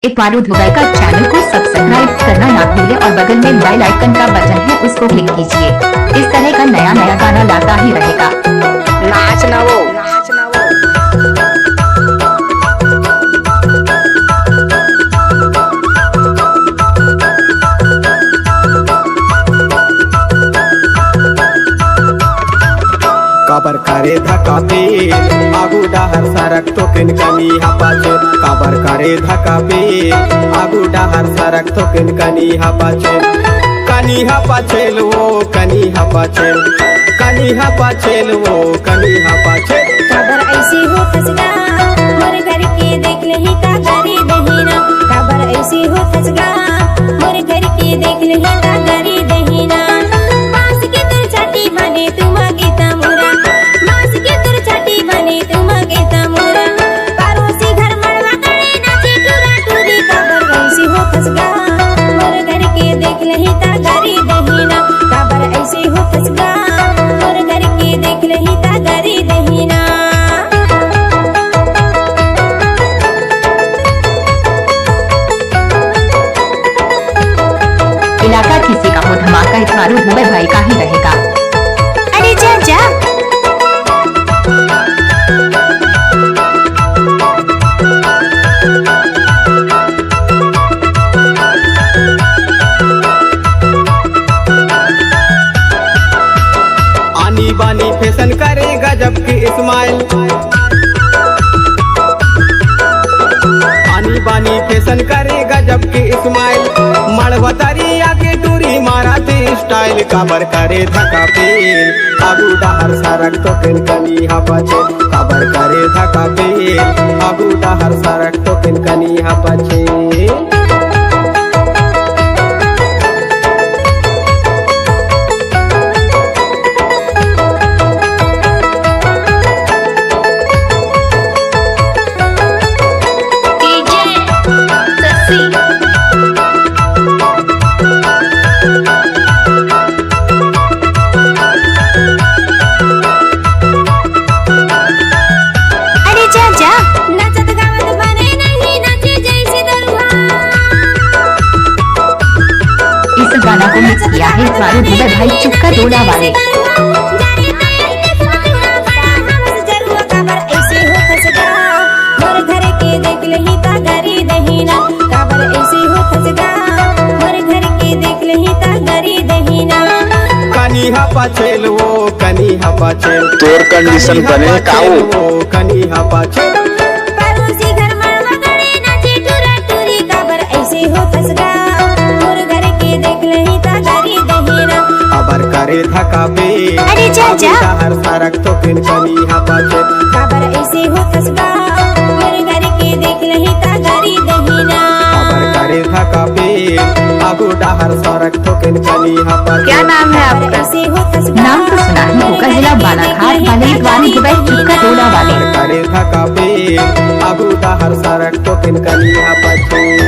इतवारू Dubai का channel को subscribe करना ना भूले और बगल में बेल आइकन का बटन है उसको क्लिक कीजिए। इस तरह का नया नया गाना लाता ही रहेगा। नाच ना वो, नाच ना वो। काबर करे धक्का पे आगू डाहर सरक तो किन कनी हपाचे। काबर करे धक्का पे आगू डाहर सरक तो किन कनी हपाचे। कनी हपाचेल वो कनी हपाचेल, कनी हपाचेल वो कनी हपाचेल। काबर ऐसी हो खसगा मोर घर के देख लही का गरी दहीना। काबर ऐसी हो खसगा मोर घर के देख लही का गरी दहीना। मांस के तुर छाटी बने तुम गीता मोरा, मांस के तुर छाटी बने तुम गीता मोरा। पड़ोसी घर मरवा करे नाचे टूरा टूरी। काबर ऐसी हो खसगा मोर घर के देख लही का गरी दहीना। काबर ऐसी हो खसगा मोर घर के देख लही का गरी दहीना। इलाका किसी का हो धमाका इतवारू दुबई भाई का ही रहेगा। अरे जा जा आनी बानी फैशन करे गजब की इस्माइल। आनी बानी फैशन करे गजब की इस्माइल। मड़वतरी आगे टूरी मारा थी स्टाइल। काबर करे धक्का पे आगू डाहर सरक तो किन कनी हपाचे। काबर करे धक्का पे आगू डाहर सरक तो किन कनी हपाचे। अरे जा जा नाचत गावत बने नहीं नाचे जैसे दरुआ। इस गाना को मिक्स किया है इतवारू दुबई भाई चुक्का डोला वाले। काबर ऐसे हो खसगा मोर घर के देख लही ता गरी दहीना। काबर ऐसे हो खसगा मोर घर के देख लही ता गरी दहीना। कनी हपाचेल वो कनी हपाचेल। तोर कंडीशन बने काऊ। वो कनी हपाचेल। पड़ोसी घर मरवा करे नाचे टूरा टूरी। काबर ऐसे हो खसगा मोर घर के देख लही ता गरी दहीना। काबर करे धक्का पे अरे जा जा हर सरक तो किन कनी हपाचे। काबर ऐसे हो खसगा मोर घर के देख लही ता गरी दहीना। काबर करे धक्का पे आगू डाहर सरक तो किन कनी हपाचे। क्या नाम है काबर आपका? ऐसे हो खसगा नाम तो सुना ही होगा, जिला बालाघाट वाले इतवारू दुबई चुक्का डोला वाले। करे धक्का पे आगू डाहर सरक तो किन कनी हपाचे।